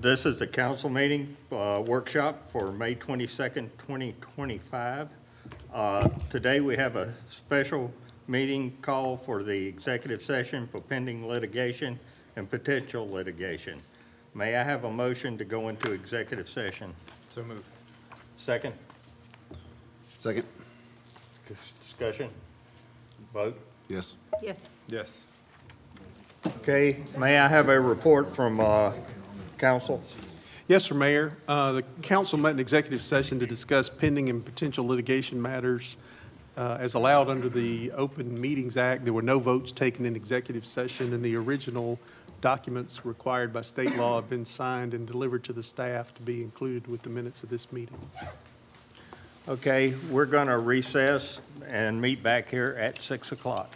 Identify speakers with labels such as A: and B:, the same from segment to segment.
A: This is the council meeting workshop for May 22nd, 2025. Today we have a special meeting call for the executive session for pending litigation and potential litigation. May I have a motion to go into executive session?
B: So move.
A: Second?
C: Second.
A: Discussion? Vote?
C: Yes.
D: Yes.
B: Yes.
A: Okay, may I have a report from council?
E: Yes, sir, Mayor. The council met in executive session to discuss pending and potential litigation matters. As allowed under the Open Meetings Act, there were no votes taken in executive session, and the original documents required by state law have been signed and delivered to the staff to be included with the minutes of this meeting.
A: Okay, we're going to recess and meet back here at 6 o'clock.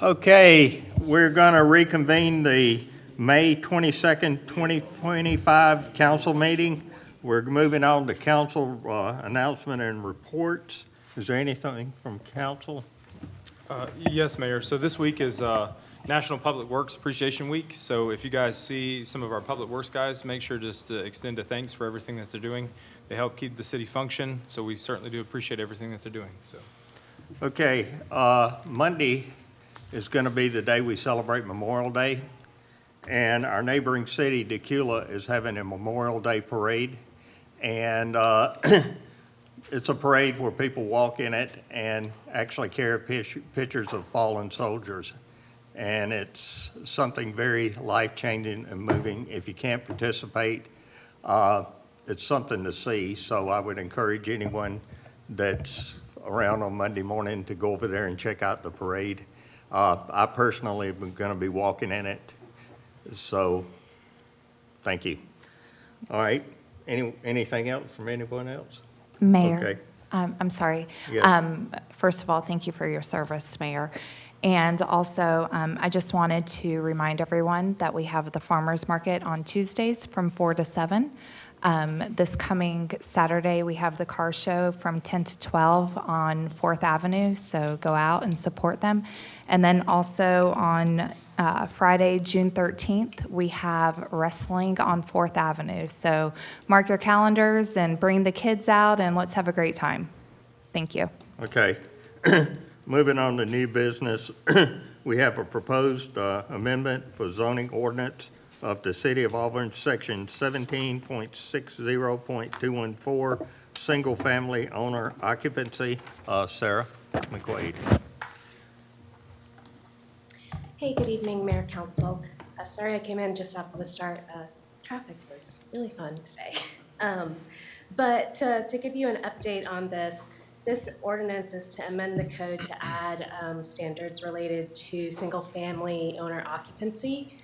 A: Okay, we're going to reconvene the May 22nd, 2025 council meeting. We're moving on to council announcement and reports. Is there anything from council?
B: Yes, Mayor. So this week is National Public Works Appreciation Week. So if you guys see some of our public works guys, make sure just to extend a thanks for everything that they're doing. They help keep the city function, so we certainly do appreciate everything that they're doing. So,
A: Okay, Monday is going to be the day we celebrate Memorial Day, and our neighboring city, Decula, is having a Memorial Day parade, and it's a parade where people walk in it and actually carry pictures of fallen soldiers, and it's something very life-changing and moving. If you can't participate, it's something to see, so I would encourage anyone that's around on Monday morning to go over there and check out the parade. I personally am going to be walking in it, so thank you. All right, anything else from anyone else?
D: Mayor,
A: Okay.
D: I'm sorry.
A: Yes.
D: First of all, thank you for your service, Mayor. And also, I just wanted to remind everyone that we have the farmers market on Tuesdays from 4 to 7. This coming Saturday, we have the car show from 10 to 12 on 4th Avenue, so go out and support them. And then also on Friday, June 13th, we have wrestling on 4th Avenue. So mark your calendars and bring the kids out, and let's have a great time. Thank you.
A: Okay. Moving on to new business, we have a proposed amendment for zoning ordinance of the City of Auburn, Section 17.60.214, single-family owner occupancy. Sarah McQuaid.
F: Hey, good evening, Mayor, Council. Sorry I came in just after the start. Traffic was really fun today. But to give you an update on this ordinance is to amend the code to add standards related to single-family owner occupancy.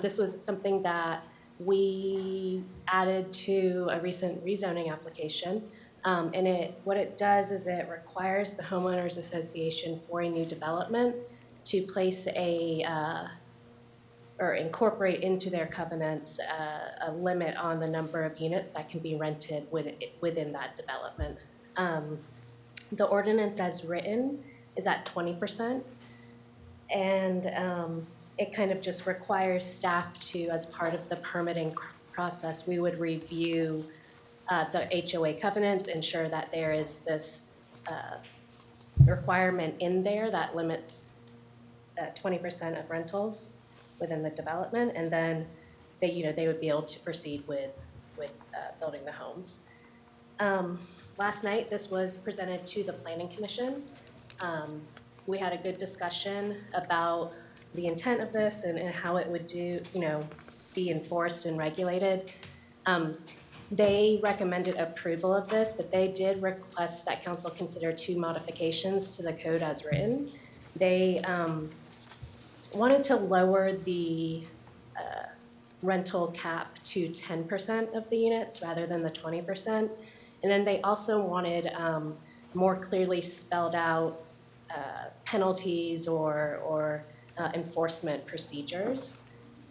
F: This was something that we added to a recent rezoning application. And what it does is it requires the homeowners association for a new development to place or incorporate into their covenants a limit on the number of units that can be rented within that development. The ordinance as written is at 20%, and it kind of just requires staff to, as part of the permitting process, we would review the HOA covenants, ensure that there is this requirement in there that limits 20% of rentals within the development, and then they would be able to proceed with building the homes. Last night, this was presented to the Planning Commission. We had a good discussion about the intent of this and how it would be enforced and regulated. They recommended approval of this, but they did request that council consider 2 modifications to the code as written. They wanted to lower the rental cap to 10% of the units rather than the 20%. And then they also wanted more clearly spelled out penalties or enforcement procedures.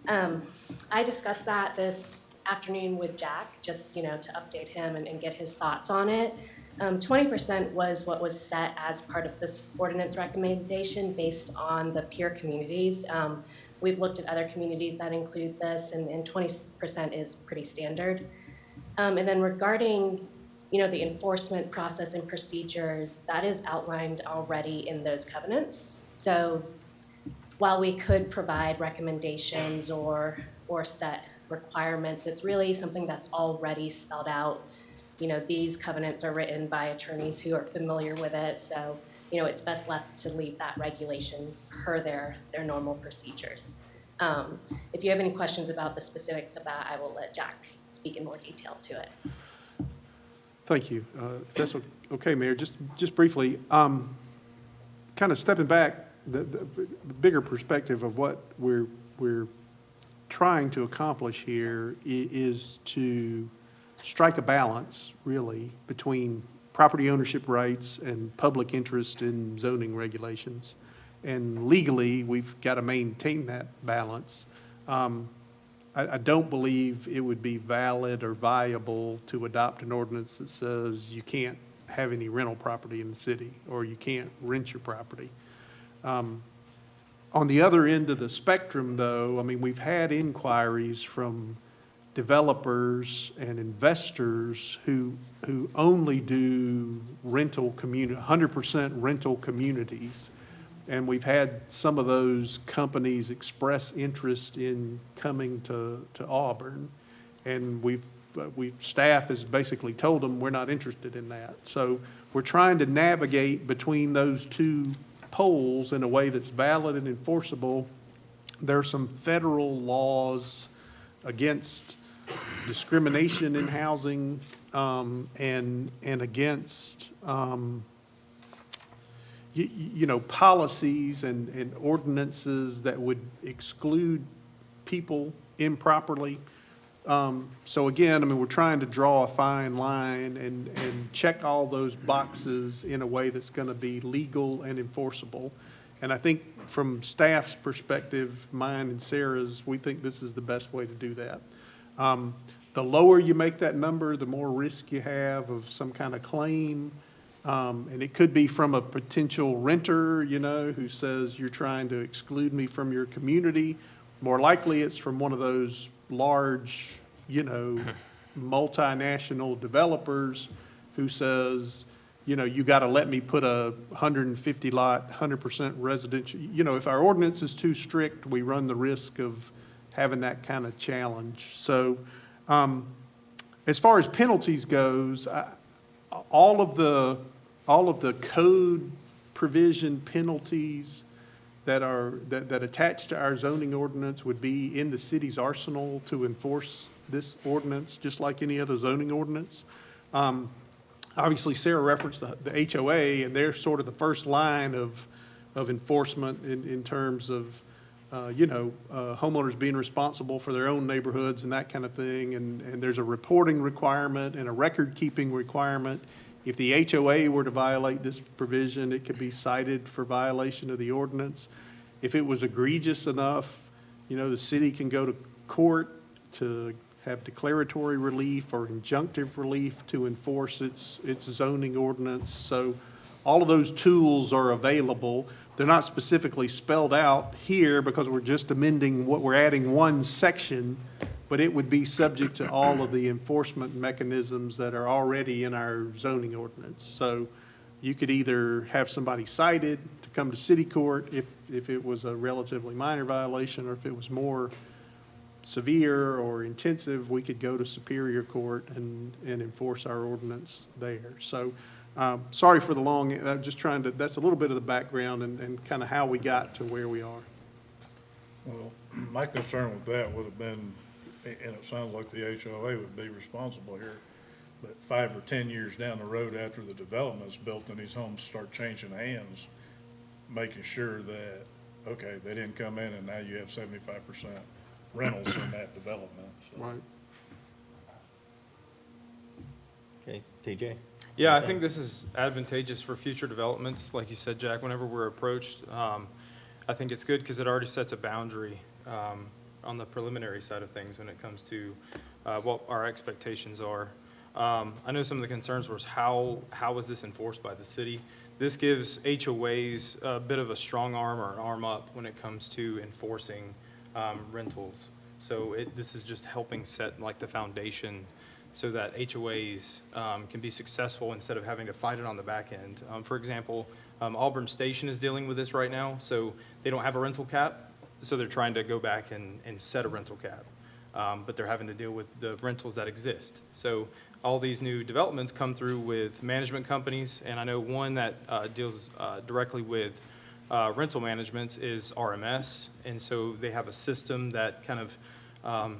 F: I discussed that this afternoon with Jack, just to update him and get his thoughts on it. 20% was what was set as part of this ordinance recommendation based on the peer communities. we've looked at other communities that include this, and 20% is pretty standard. And then regarding, the enforcement process and procedures, that is outlined already in those covenants. So while we could provide recommendations or set requirements, it's really something that's already spelled out. These covenants are written by attorneys who are familiar with it, so, it's best left to leave that regulation per their normal procedures. If you have any questions about the specifics of that, I will let Jack speak in more detail to it.
E: Thank you. If that's okay, Mayor, just briefly, kind of stepping back, the bigger perspective of what we're trying to accomplish here is to strike a balance, really, between property ownership rights and public interest in zoning regulations. And legally, we've got to maintain that balance. I don't believe it would be valid or viable to adopt an ordinance that says you can't have any rental property in the city, or you can't rent your property. On the other end of the spectrum, though, I mean, we've had inquiries from developers and investors who only do 100% rental communities. And we've had some of those companies express interest in coming to Auburn. And staff has basically told them we're not interested in that. So we're trying to navigate between those two poles in a way that's valid and enforceable. There are some federal laws against discrimination in housing, and against policies and ordinances that would exclude people improperly. So again, I mean, we're trying to draw a fine line and check all those boxes in a way that's going to be legal and enforceable. And I think from staff's perspective, mine and Sarah's, we think this is the best way to do that. The lower you make that number, the more risk you have of some kind of claim. And it could be from a potential renter, who says you're trying to exclude me from your community. More likely it's from one of those large, multinational developers who says, you got to let me put a 150 lot, 100% residential. If our ordinance is too strict, we run the risk of having that kind of challenge. So as far as penalties goes, all of the code provision penalties that attach to our zoning ordinance would be in the city's arsenal to enforce this ordinance, just like any other zoning ordinance. Obviously, Sarah referenced the HOA, and they're sort of the first line of enforcement in terms of homeowners being responsible for their own neighborhoods and that kind of thing. And there's a reporting requirement and a record-keeping requirement. If the HOA were to violate this provision, it could be cited for violation of the ordinance. If it was egregious enough, the city can go to court to have declaratory relief or injunctive relief to enforce its zoning ordinance. So all of those tools are available. They're not specifically spelled out here because we're just amending we're adding one section, but it would be subject to all of the enforcement mechanisms that are already in our zoning ordinance. So you could either have somebody cited to come to city court if it was a relatively minor violation, or if it was more severe or intensive, we could go to Superior Court and enforce our ordinance there. So sorry for the long, I'm just trying to, that's a little bit of the background and kind of how we got to where we are.
G: Well, my concern with that would have been, and it sounds like the HOA would be responsible here, but 5 or 10 years down the road after the development's built and these homes start changing hands, making sure that, okay, they didn't come in and now you have 75% rentals in that development. So.
E: Right.
A: Okay, TJ?
B: Yeah, I think this is advantageous for future developments. Like you said, Jack, whenever we're approached, I think it's good because it already sets a boundary on the preliminary side of things when it comes to what our expectations are. I know some of the concerns was how is this enforced by the city? This gives HOAs a bit of a strong arm or an arm up when it comes to enforcing rentals. So this is just helping set like the foundation so that HOAs can be successful instead of having to fight it on the back end. For example, Auburn Station is dealing with this right now, so they don't have a rental cap, so they're trying to go back and set a rental cap. But they're having to deal with the rentals that exist. So all these new developments come through with management companies, and I know one that deals directly with rental managements is RMS, and so they have a system that kind of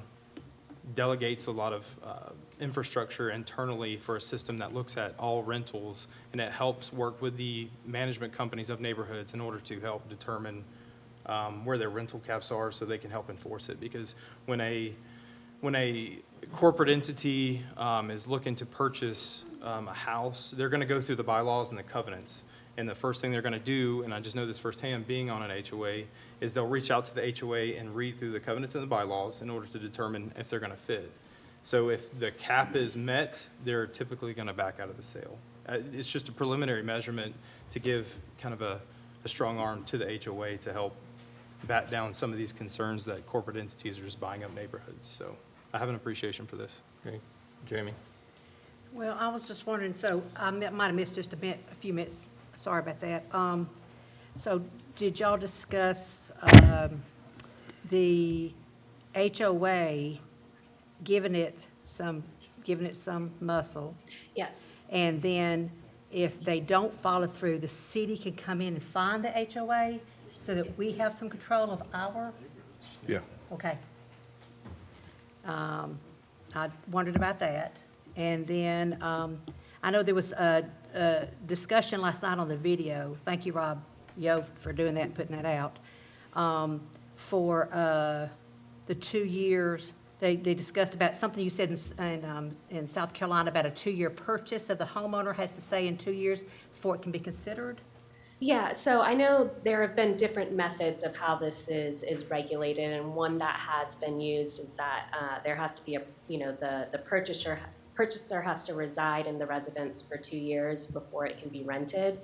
B: delegates a lot of infrastructure internally for a system that looks at all rentals, and it helps work with the management companies of neighborhoods in order to help determine where their rental caps are so they can help enforce it. Because when a corporate entity is looking to purchase a house, they're going to go through the bylaws and the covenants. And the first thing they're going to do, and I just know this firsthand being on an HOA, is they'll reach out to the HOA and read through the covenants and the bylaws in order to determine if they're going to fit. So if the cap is met, they're typically going to back out of the sale. It's just a preliminary measurement to give kind of a strong arm to the HOA to help bat down some of these concerns that corporate entities are just buying up neighborhoods. So I have an appreciation for this.
A: Okay, Jamie?
H: Well, I was just wondering, so I might have missed just a few minutes, sorry about that. So did y'all discuss the HOA giving it some muscle?
F: Yes,
H: And then if they don't follow through, the city can come in and find the HOA so that we have some control of our,
C: Yeah.
H: okay. I wondered about that. And then, I know there was a discussion last night on the video. Thank you, Rob Yo, for doing that and putting that out. For the 2 years, they discussed about something you said in South Carolina about a 2-year purchase of the homeowner has to stay in 2 years before it can be considered.
F: yeah, so I know there have been different methods of how this is regulated, and one that has been used is that there has to be the purchaser has to reside in the residence for 2 years before it can be rented.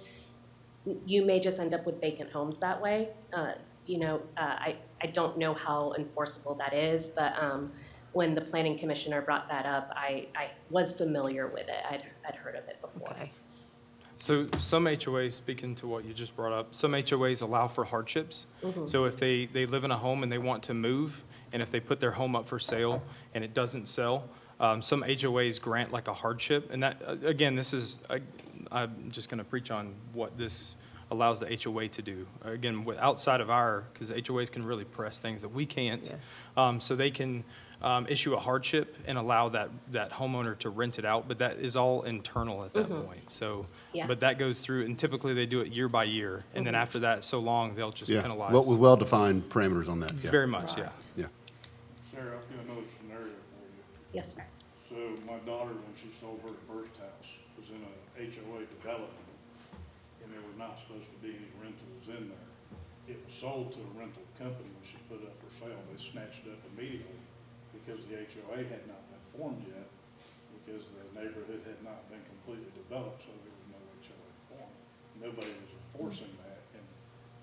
F: You may just end up with vacant homes that way. I don't know how enforceable that is, but when the planning commissioner brought that up, I was familiar with it. I'd heard of it before.
H: Okay.
B: So some HOAs, speaking to what you just brought up, some HOAs allow for hardships. So if they live in a home and they want to move, and if they put their home up for sale and it doesn't sell, some HOAs grant like a hardship. And that, again, this is, I'm just going to preach on what this allows the HOA to do. Again, outside of because HOAs can really press things that we can't.
H: Yes.
B: So they can issue a hardship and allow that homeowner to rent it out, but that is all internal at that point. So,
F: Yeah.
B: but that goes through, and typically they do it year by year. And then after that, so long, they'll just
C: Yeah.
B: penalize.
C: Well, with well-defined parameters on that, yeah.
B: Very much, yeah.
C: Yeah.
G: Sarah, I've got another scenario for you.
F: Yes, sir.
G: So my daughter, when she sold her first house, was in a HOA development, and there were not supposed to be any rentals in there. It was sold to a rental company when she put it up for sale. They snatched it up immediately because the HOA had not been formed yet, because the neighborhood had not been completely developed, so there was no HOA formed. Nobody was enforcing that, and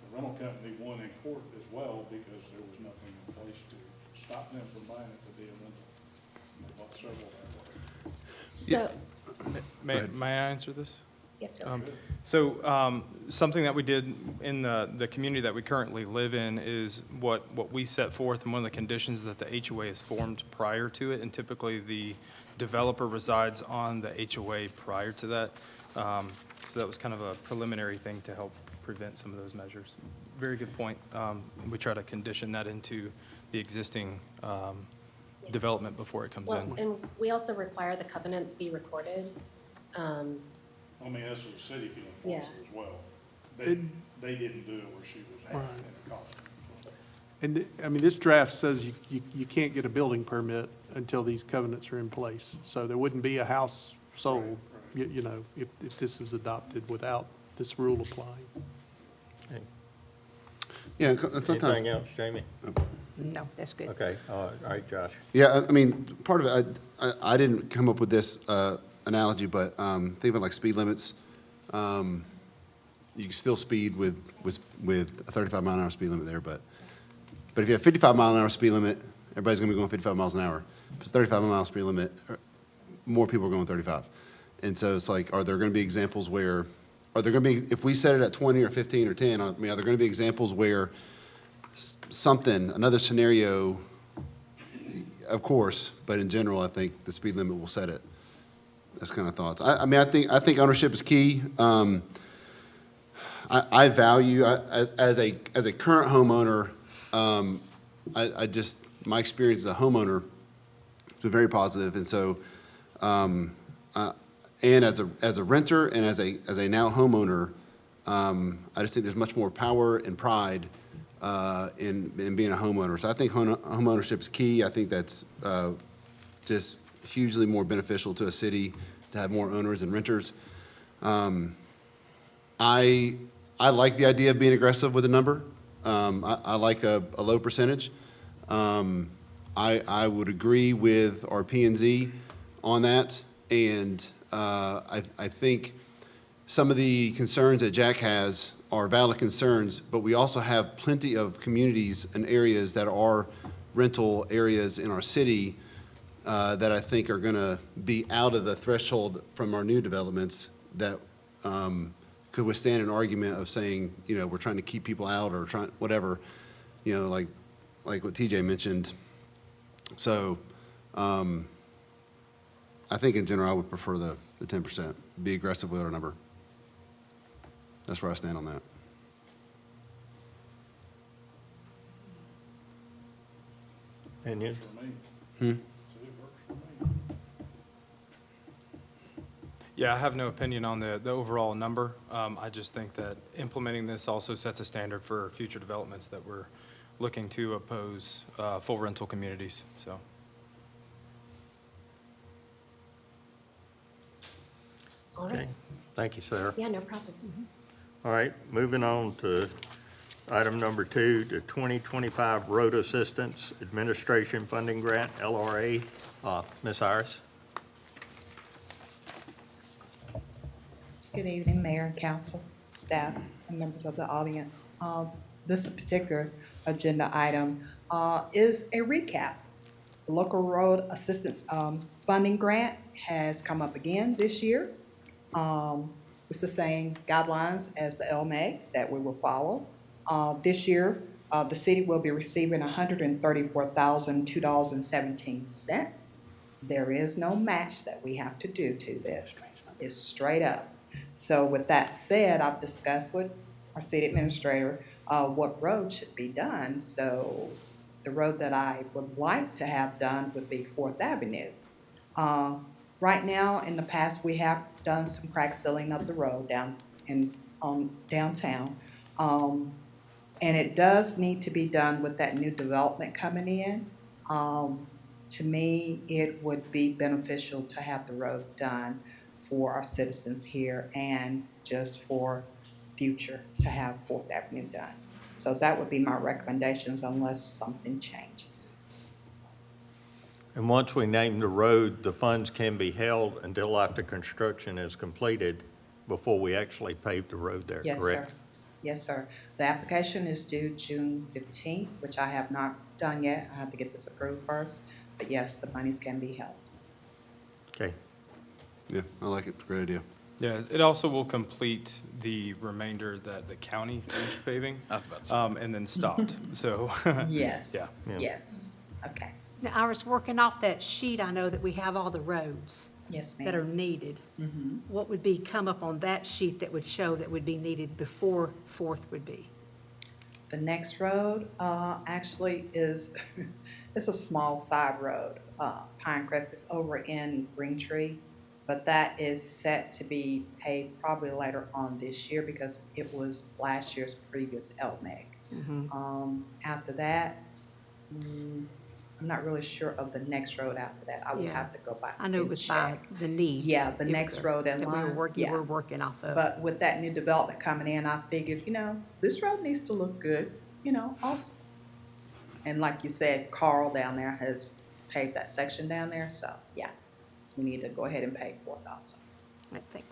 G: the rental company won in court as well because there was nothing in place to stop them from buying it to be a rental. And they bought several that way.
F: So,
B: May I answer this?
F: yeah, go.
B: Something that we did in the community that we currently live in is what we set forth, and one of the conditions that the HOA is formed prior to it, and typically the developer resides on the HOA prior to that. So that was kind of a preliminary thing to help prevent some of those measures. Very good point. We try to condition that into the existing development before it comes
F: Well,
B: in.
F: and we also require the covenants be recorded.
G: I mean, that's what the city can enforce
F: Yeah.
G: it as well. They didn't do it where she was at, and it cost them.
E: And, I mean, this draft says you can't get a building permit until these covenants are in place. So there wouldn't be a house sold, if this is adopted without this rule applying.
C: Yeah, and sometimes.
A: Anything else, Jamie?
H: No, that's good.
A: Okay, all right, Josh.
C: Yeah, I mean, part of it, I didn't come up with this analogy, but think of it like speed limits. You can still speed with a 35-mile-an-hour speed limit there, but But if you have 55-mile-an-hour speed limit, everybody's going to be going 55 miles an hour. If it's 35-mile speed limit, more people are going 35. And so it's like, are there going to be examples where, are there going to be, if we set it at 20 or 15 or 10, I mean, are there going to be examples where something, another scenario, of course, but in general, I think the speed limit will set it. That's kind of thoughts. I mean, I think ownership is key. I value, as a current homeowner, I just, my experience as a homeowner has been very positive, and so, and as a renter and as a now homeowner, I just think there's much more power and pride in being a homeowner. So I think homeownership is key. I think that's just hugely more beneficial to a city to have more owners and renters. I like the idea of being aggressive with a number. I like a low percentage. I would agree with our P&Z on that, and I think some of the concerns that Jack has are valid concerns, but we also have plenty of communities and areas that are rental areas in our city that I think are going to be out of the threshold from our new developments that could withstand an argument of saying, you know, we're trying to keep people out or trying, whatever, you know, like what TJ mentioned. So I think in general, I would prefer the 10%, be aggressive with our number. That's where I stand on that.
A: Opinion?
G: For me.
C: Hmm?
G: So it works for me.
B: Yeah, I have no opinion on the overall number. I just think that implementing this also sets a standard for future developments that we're looking to oppose full rental communities, so.
F: All
A: Okay,
F: right.
A: thank you, Sarah.
F: Yeah, no problem.
A: All right, moving on to item number 2, the 2025 Road Assistance Administration Funding Grant, LRA. Ms. Iris?
I: Good evening, Mayor and Council, staff, and members of the audience. This particular agenda item is a recap. The Local Road Assistance Funding Grant has come up again this year. It's the same guidelines as the LMAG that we will follow. This year, the city will be receiving $134,002.17. There is no match that we have to do to this. It's straight up. So with that said, I've discussed with our city administrator what road should be done. So the road that I would like to have done would be 4th Avenue. Right now, in the past, we have done some crack sealing of the road down in downtown. And it does need to be done with that new development coming in. To me, it would be beneficial to have the road done for our citizens here and just for future to have 4th Avenue done. So that would be my recommendations unless something changes.
A: And once we name the road, the funds can be held until after construction is completed before we actually pave the road there,
I: Yes,
A: correct?
I: sir. Yes, sir. The application is due June 15th, which I have not done yet. I have to get this approved first. But yes, the monies can be held.
A: Okay,
C: Yeah, I like it. Great idea.
B: Yeah, it also will complete the remainder that the county finished paving. And then stopped, so.
I: Yes,
B: Yeah.
I: yes. Okay.
H: Now, Iris, working off that sheet, I know that we have all the roads
I: Yes,
H: that are
I: ma'am.
H: needed.
I: Mm-hmm.
H: What would be come up on that sheet that would show that would be needed before 4th would be?
I: The next road actually is, it's a small side road. Pinecrest is over in Greentree, but that is set to be paid probably later on this year because it was last year's previous LMAG. After that, I'm not really sure of the next road after that. I would
H: Yeah.
I: have to go back
H: I know it
I: and
H: was by
I: check.
H: the needs.
I: Yeah, the
H: It was
I: next road in
H: that we were
I: line,
H: working,
I: yeah.
H: we're working off of.
I: But with that new development coming in, I figured, this road needs to look good, also. And like you said, Carl down there has paved that section down there, so yeah, we need to go ahead and pay 4,000.
H: Right, thanks.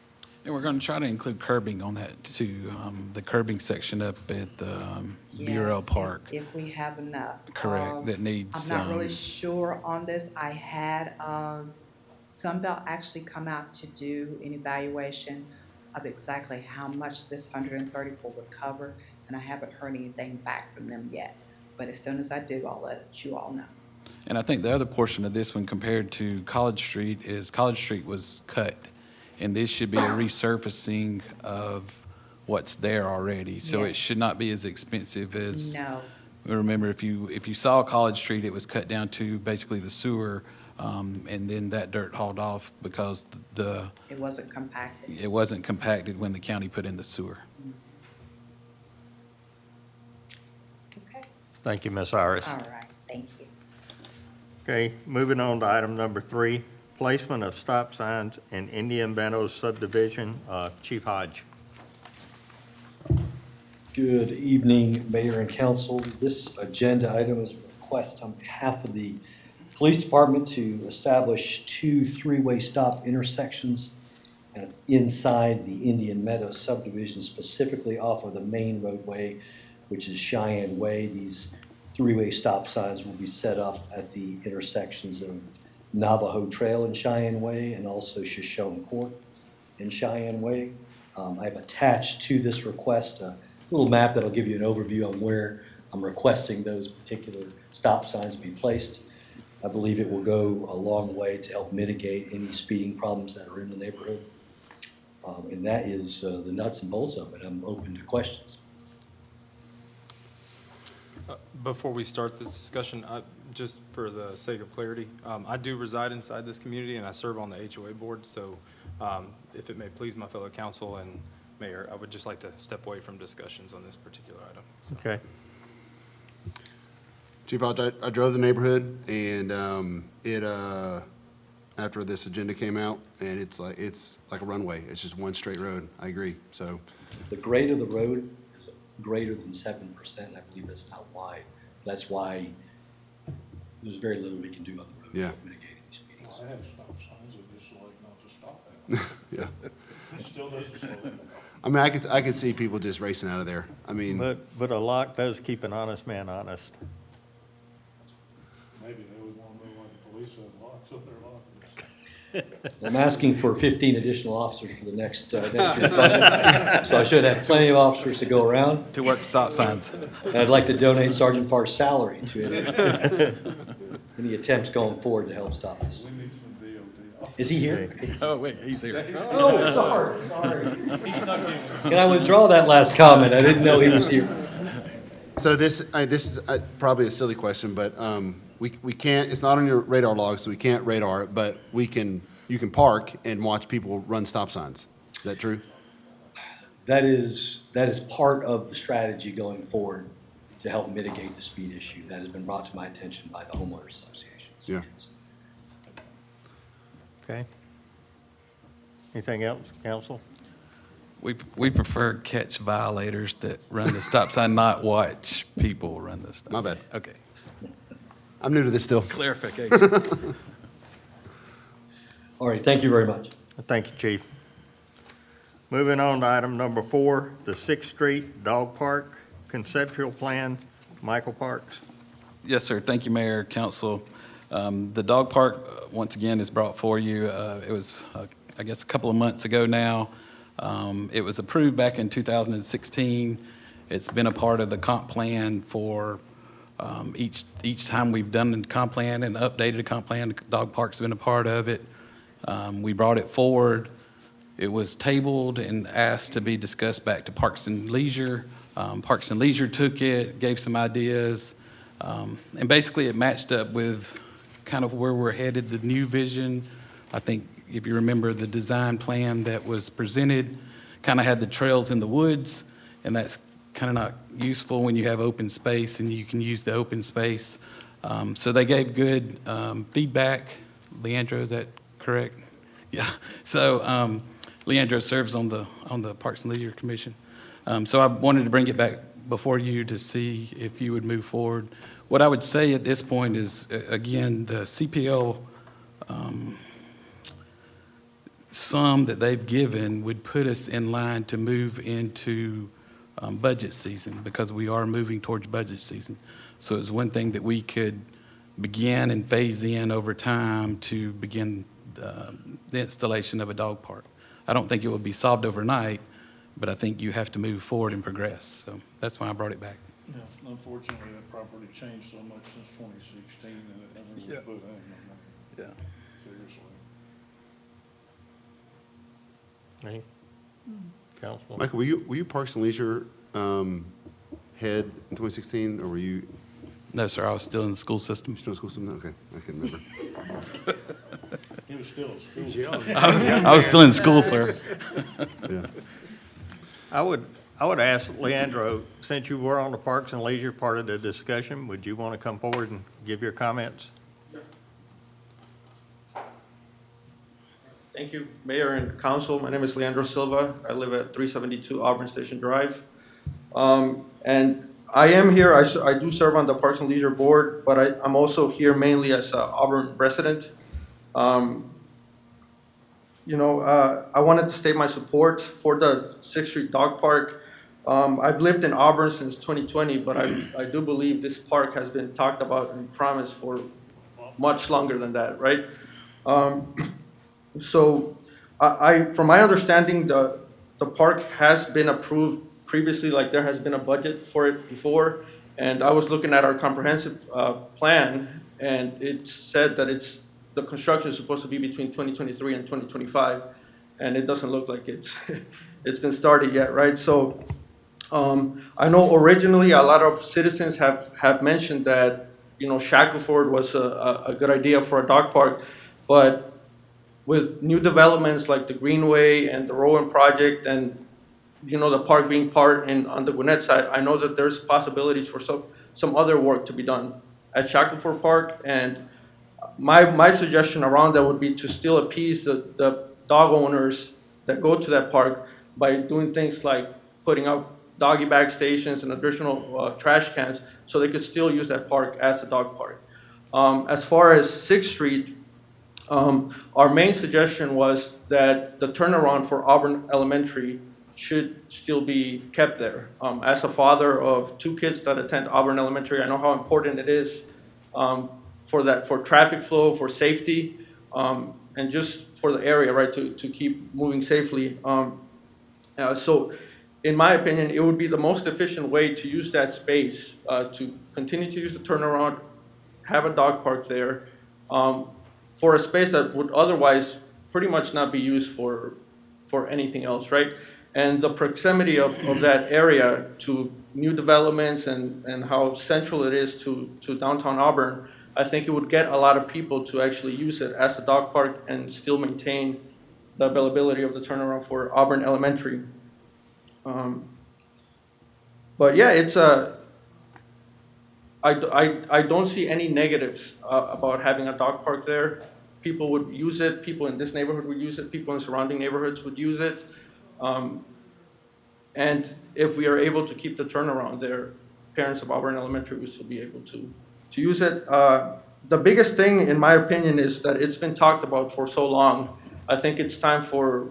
J: And we're going to try to include curbing on that too, the curbing section up at Burrell
I: Yes,
J: Park.
I: If we have enough.
J: Correct, that needs,
I: I'm not really sure on this. I had Sunbelt actually come out to do an evaluation of exactly how much this 134 would cover, and I haven't heard anything back from them yet. But as soon as I do, I'll let you all know.
J: And I think the other portion of this one compared to College Street is College Street was cut. And this should be a resurfacing of what's there already. So it should
I: Yes.
J: not be as expensive as.
I: No,
J: Remember, if you saw College Street, it was cut down to basically the sewer, and then that dirt hauled off because
I: it wasn't compacted.
J: it wasn't compacted when the county put in the sewer.
I: Okay,
A: Thank you, Ms. Iris.
I: all right, thank you.
A: Okay, moving on to item number 3, placement of stop signs in Indian Meadows subdivision. Chief Hodge.
K: Good evening, Mayor and Council. This agenda item is a request on behalf of the Police Department to establish 2 three-way stop intersections inside the Indian Meadows subdivision, specifically off of the main roadway, which is Cheyenne Way. These 3-way stop signs will be set up at the intersections of Navajo Trail in Cheyenne Way and also Shoshone Court in Cheyenne Way. I've attached to this request a little map that'll give you an overview on where I'm requesting those particular stop signs be placed. I believe it will go a long way to help mitigate any speeding problems that are in the neighborhood. And that is the nuts and bolts of it. I'm open to questions.
B: Before we start this discussion, just for the sake of clarity, I do reside inside this community and I serve on the HOA board. So if it may please my fellow council and mayor, I would just like to step away from discussions on this particular item. So.
A: Okay.
C: Chief Hodge, I drove the neighborhood and after this agenda came out, and it's like a runway. It's just one straight road. I agree, so.
K: The grade of the road is greater than 7%. I believe that's not wide. That's why there's very little we can do on the road
C: Yeah.
K: to mitigate any speedings.
G: I have stop signs that just like not to stop at.
C: Yeah.
G: It still doesn't slow them down.
C: I mean, I could see people just racing out of there. I mean,
A: But a lock does keep an honest man honest.
G: Maybe they would want to know why the police have locks up their lockers.
K: I'm asking for 15 additional officers for the next year's budget. So I should have plenty of officers to go around.
J: To work stop signs.
K: And I'd like to donate Sergeant Farr's salary to any attempts going forward to help stop this.
G: We need some DOT.
K: Is he here?
J: Oh, wait, he's here.
K: Oh, sorry. Can I withdraw that last comment? I didn't know he was here.
C: so this is probably a silly question, but we can't, it's not on your radar log, so we can't radar it, but you can park and watch people run stop signs. Is that true?
K: That is part of the strategy going forward to help mitigate the speed issue that has been brought to my attention by the homeowners associations.
C: Yeah.
A: Okay. Anything else, council?
J: We prefer catch violators that run the stop sign, not watch people run the stop.
C: My bad.
J: Okay,
C: I'm new to this still.
J: clarification.
K: All right, thank you very much.
A: Thank you, Chief. Moving on to item number 4, the 6th Street Dog Park Conceptual Plan. Michael Parks.
J: Yes, sir. Thank you, Mayor, Council. The dog park, once again, is brought for you. It was, I guess, a couple of months ago now. It was approved back in 2016. It's been a part of the comp plan for each time we've done the comp plan and updated the comp plan. The dog park's been a part of it. We brought it forward. It was tabled and asked to be discussed back to Parks and Leisure. Parks and Leisure took it, gave some ideas, and basically it matched up with kind of where we're headed, the new vision. I think if you remember the design plan that was presented, kind of had the trails in the woods, and that's kind of not useful when you have open space and you can use the open space. So they gave good feedback. Leandro, is that correct? Yeah. So Leandro serves on the Parks and Leisure Commission. So I wanted to bring it back before you to see if you would move forward. What I would say at this point is, again, the CPL sum that they've given would put us in line to move into budget season, because we are moving towards budget season. So it's one thing that we could begin and phase in over time to begin the installation of a dog park. I don't think it will be solved overnight, but I think you have to move forward and progress. So that's why I brought it back.
G: Yeah, unfortunately, that property changed so much since 2016, and it never was put in.
C: Yeah.
G: Seriously.
A: Any? Councilman?
C: Michael, were you Parks and Leisure head in 2016, or were you
J: No, sir, I was still in the school system.
C: still in school system? Okay, I can't remember.
G: He was still at school.
J: I was still in school, sir.
C: Yeah.
A: I would ask Leandro, since you were on the Parks and Leisure part of the discussion, would you want to come forward and give your comments?
L: Thank you, Mayor and Council. My name is Leandro Silva. I live at 372 Auburn Station Drive. And I am here, I do serve on the Parks and Leisure Board, but I'm also here mainly as an Auburn resident. I wanted to state my support for the 6th Street Dog Park. I've lived in Auburn since 2020, but I do believe this park has been talked about and promised for much longer than that, right? So from my understanding, the park has been approved previously, like there has been a budget for it before. And I was looking at our comprehensive plan, and it said that the construction is supposed to be between 2023 and 2025. And it doesn't look like it's been started yet, right? So I know originally a lot of citizens have mentioned that, Shackleford was a good idea for a dog park, but with new developments like the Greenway and the Rowan project and, the park being part on the Gwinnett side, I know that there's possibilities for some other work to be done at Shackleford Park. And my suggestion around that would be to still appease the dog owners that go to that park by doing things like putting up doggy bag stations and additional trash cans so they could still use that park as a dog park. As far as 6th Street, our main suggestion was that the turnaround for Auburn Elementary should still be kept there. As a father of 2 kids that attend Auburn Elementary, I know how important it is for traffic flow, for safety, and just for the area, right, to keep moving safely. So in my opinion, it would be the most efficient way to use that space, to continue to use the turnaround, have a dog park there, for a space that would otherwise pretty much not be used for anything else, right? And the proximity of that area to new developments and how central it is to downtown Auburn, I think it would get a lot of people to actually use it as a dog park and still maintain the availability of the turnaround for Auburn Elementary. But yeah, it's I don't see any negatives about having a dog park there. People would use it, people in this neighborhood would use it, people in surrounding neighborhoods would use it. And if we are able to keep the turnaround there, parents of Auburn Elementary will still be able to use it. The biggest thing, in my opinion, is that it's been talked about for so long. I think it's time for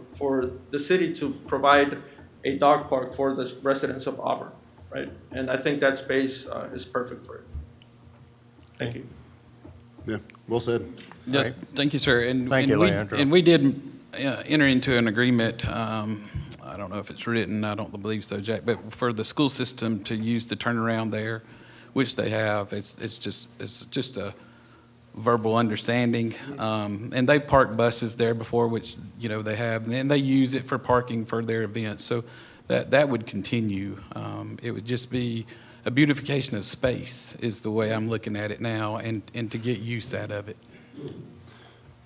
L: the city to provide a dog park for the residents of Auburn, right? And I think that space is perfect for it. Thank you.
C: Yeah, well said.
J: Yeah,
A: Right.
J: thank you, sir.
A: Thank you, Leandro.
J: And we did enter into an agreement, I don't know if it's written, I don't believe so, Jack, but for the school system to use the turnaround there, which they have, it's just a verbal understanding. And they park buses there before, which, they have, and they use it for parking for their events. So that would continue. It would just be a beautification of space is the way I'm looking at it now, and to get use out of it.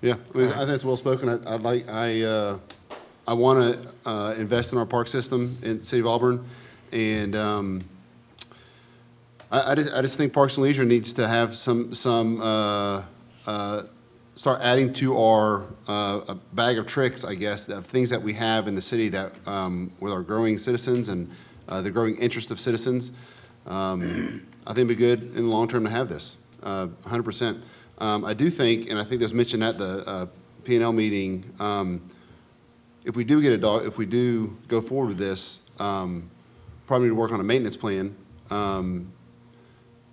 C: Yeah, I think it's well spoken. I want to invest in our park system in the city of Auburn, and I just think Parks and Leisure needs to have start adding to our a bag of tricks, I guess, of things that we have in the city that with our growing citizens and the growing interest of citizens. I think it'd be good in the long term to have this, 100%. I do think, and I think there's mentioned at the P&L meeting, if we do get a dog, if we do go forward with this, probably need to work on a maintenance plan, a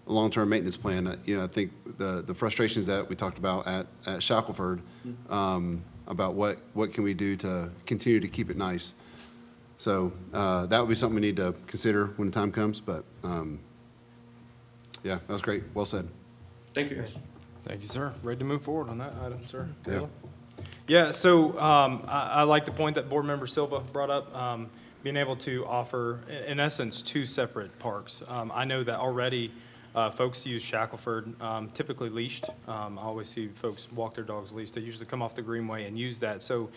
C: long-term maintenance plan. You know, I think the frustrations that we talked about at Shackelford, about what can we do to continue to keep it nice. So that would be something we need to consider when the time comes, but yeah, that was great. Well said.
L: Thank you, guys.
B: Thank you, sir. Ready to move forward on that item, sir?
C: Yeah.
B: Taylor? Yeah, so I like the point that Board Member Silva brought up, being able to offer, in essence, two separate parks. I know that already folks use Shackelford, typically leashed. I always see folks walk their dogs leashed. They usually come off the Greenway and use that. So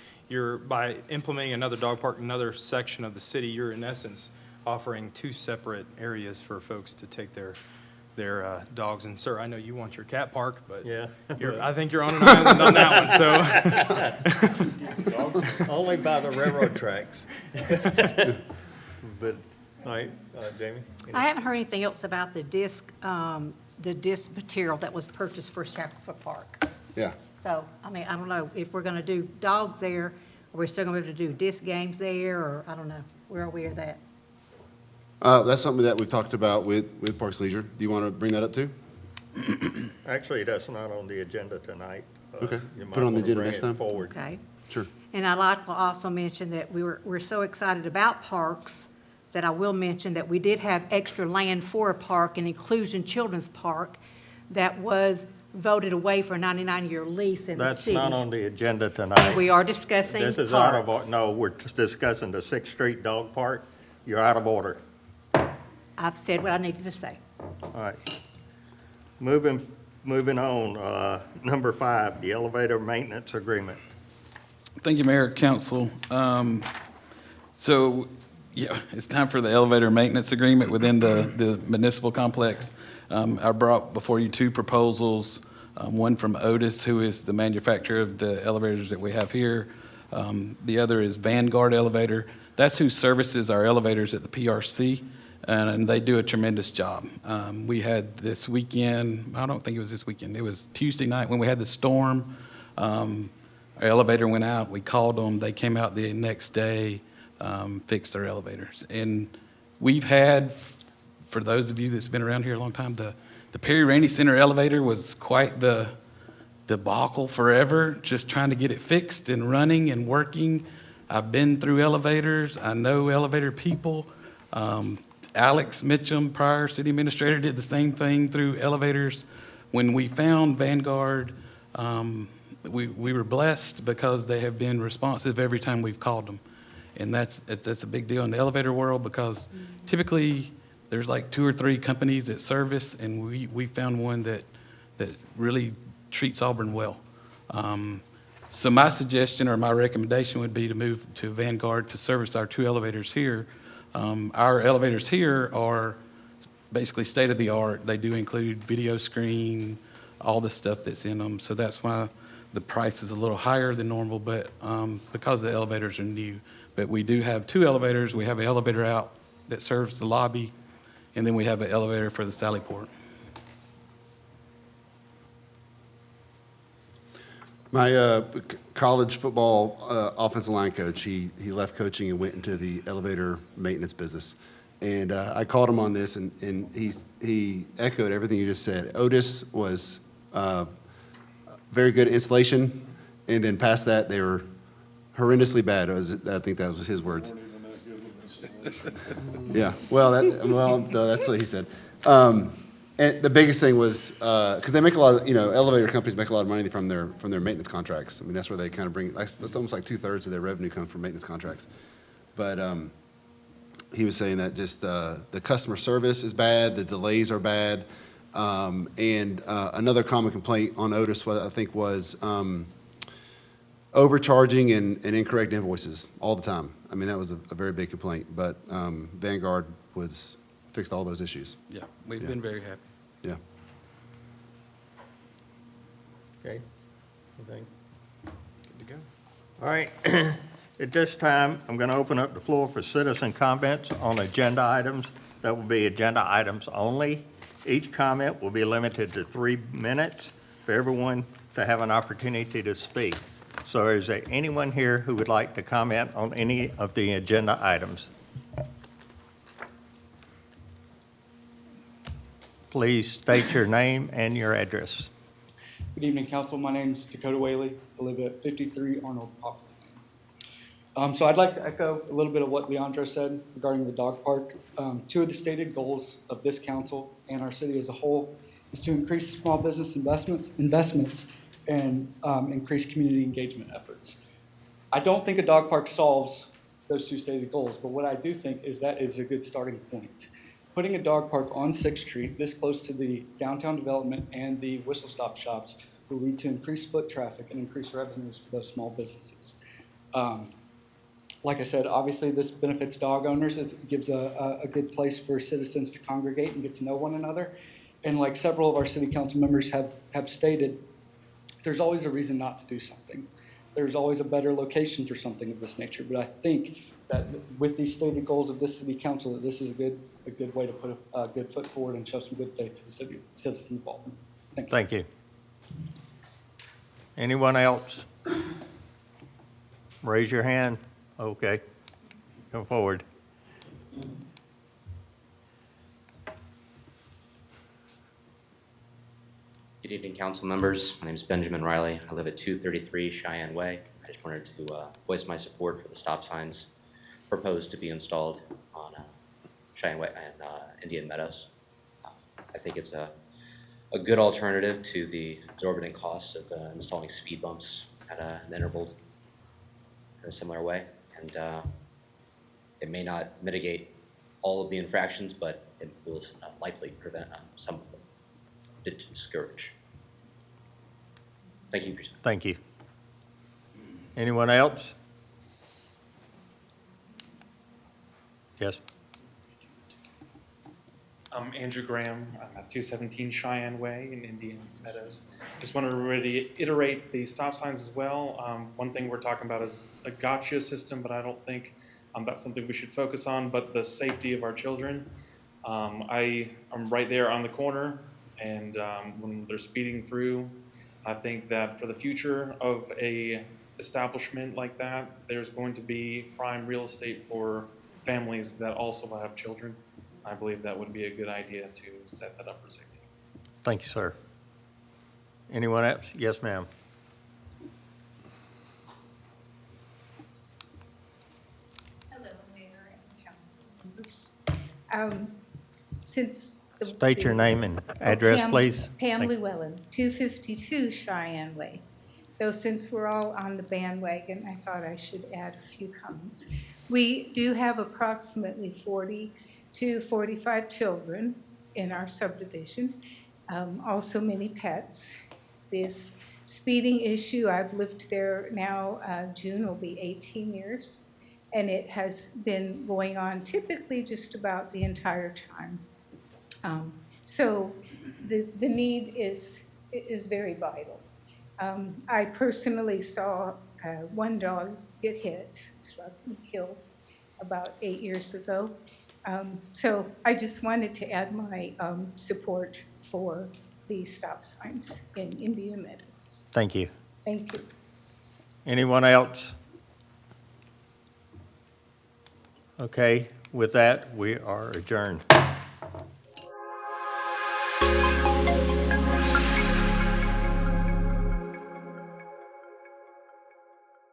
B: by implementing another dog park in another section of the city, you're in essence offering two separate areas for folks to take their dogs. And sir, I know you want your cat park, but
A: Yeah.
B: I think you're on an island on that one, so.
A: Only by the railroad tracks. But, all right, Jamie?
H: I haven't heard anything else about the disc material that was purchased for Shackelford Park.
C: Yeah.
H: So, I mean, I don't know if we're gonna do dogs there, or we're still gonna be able to do disc games there, or I don't know. Where are we at that?
C: That's something that we've talked about with Parks Leisure. Do you want to bring that up too?
A: Actually, that's not on the agenda tonight.
C: Okay.
A: You might
C: Put it on the
A: wanna
C: agenda
A: bring
C: next
A: it
C: time.
A: Forward.
H: Okay.
C: Sure.
H: And I'd like to also mention that we're so excited about parks that I will mention that we did have extra land for a park, an Inclusion Children's Park, that was voted away for a 99-year lease in the
A: That's
H: city.
A: not on the agenda tonight.
H: We are discussing
A: This is out of,
H: parks.
A: no, we're discussing the Sixth Street Dog Park. You're out of order.
H: I've said what I needed to say.
A: All right. Moving on, number 5, the elevator maintenance agreement.
J: Thank you, Mayor, Council. So, yeah, it's time for the elevator maintenance agreement within the municipal complex. I brought before you two proposals, one from Otis, who is the manufacturer of the elevators that we have here. The other is Vanguard Elevator. That's who services our elevators at the PRC, and they do a tremendous job. We had this weekend, I don't think it was this weekend, it was Tuesday night when we had the storm. Our elevator went out, we called them, they came out the next day, fixed their elevators. And we've had, for those of you that's been around here a long time, the Perry Rainey Center elevator was quite the debacle forever, just trying to get it fixed and running and working. I've been through elevators, I know elevator people. Alex Mitchum, prior city administrator, did the same thing through elevators. When we found Vanguard, we were blessed because they have been responsive every time we've called them. And that's a big deal in the elevator world because typically there's like 2 or 3 companies that service, and we found one that really treats Auburn well. So my suggestion or my recommendation would be to move to Vanguard to service our 2 elevators here. Our elevators here are basically state-of-the-art. They do include video screen, all the stuff that's in them. So that's why the price is a little higher than normal, but because the elevators are new. But we do have 2 elevators. We have an elevator out that serves the lobby, and then we have an elevator for the Sally Port.
C: My college football offensive line coach, he left coaching and went into the elevator maintenance business. And I called him on this, and he echoed everything you just said. Otis was very good at installation, and then past that, they were horrendously bad. I think that was his words. Yeah, that's what he said. And the biggest thing was, because they make a lot of, elevator companies make a lot of money from their maintenance contracts. I mean, that's where they kind of bring, that's almost like 2/3 of their revenue comes from maintenance contracts. But he was saying that just the customer service is bad, the delays are bad. And another common complaint on Otis, I think, was overcharging and incorrect invoices all the time. I mean, that was a very big complaint, but Vanguard fixed all those issues.
J: Yeah, we've been very happy.
C: Yeah.
A: Okay? Anything?
B: Good to go.
A: All right. At this time, I'm going to open up the floor for citizen comments on agenda items. That will be agenda items only. Each comment will be limited to 3 minutes for everyone to have an opportunity to speak. So is there anyone here who would like to comment on any of the agenda items? Please state your name and your address.
M: Good evening, council. My name's Dakota Whaley. I live at 53 Arnold Poplar Lane. So I'd like to echo a little bit of what Leandro said regarding the dog park. Two of the stated goals of this council and our city as a whole is to increase small business investments and increase community engagement efforts. I don't think a dog park solves those two stated goals, but what I do think is that is a good starting point. Putting a dog park on 6th Street, this close to the downtown development and the whistle stop shops, will lead to increased foot traffic and increased revenues for those small businesses. Like I said, obviously this benefits dog owners. It gives a good place for citizens to congregate and get to know one another. And like several of our city council members have stated, there's always a reason not to do something. There's always a better location for something of this nature. But I think that with these stated goals of this city council, that this is a good way to put a good foot forward and show some good faith to the city citizens involved. Thank you.
A: Thank you. Anyone else? Raise your hand. Okay. Come forward.
N: Good evening, council members. My name is Benjamin Riley. I live at 233 Cheyenne Way. I just wanted to voice my support for the stop signs proposed to be installed on Cheyenne Way and Indian Meadows. I think it's a good alternative to the exorbitant costs of installing speed bumps at an interval in a similar way. And it may not mitigate all of the infractions, but it will likely prevent some of them. To discourage. Thank you for your time.
A: Thank you. Anyone else? Yes.
O: I'm Andrew Graham. I'm at 217 Cheyenne Way in Indian Meadows. Just want to reiterate the stop signs as well. One thing we're talking about is a gotcha system, but I don't think that's something we should focus on, but the safety of our children. I'm right there on the corner, and when they're speeding through, I think that for the future of a establishment like that, there's going to be prime real estate for families that also have children. I believe that would be a good idea to set that up for safety.
A: Thank you, sir. Anyone else? Yes, ma'am.
P: Hello, Mayor and council members. Since
A: State your name and address, please.
P: Pam
A: Thank you.
P: Llewellyn, 252 Cheyenne Way. So since we're all on the bandwagon, I thought I should add a few comments. We do have approximately 40 to 45 children in our subdivision, also many pets. This speeding issue, I've lived there now, June will be 18 years, and it has been going on typically just about the entire time. So the need is very vital. I personally saw one dog get hit, struck and killed about 8 years ago. So I just wanted to add my support for the stop signs in Indian Meadows.
A: Thank you.
P: Thank you.
A: Anyone else? Okay, with that, we are adjourned.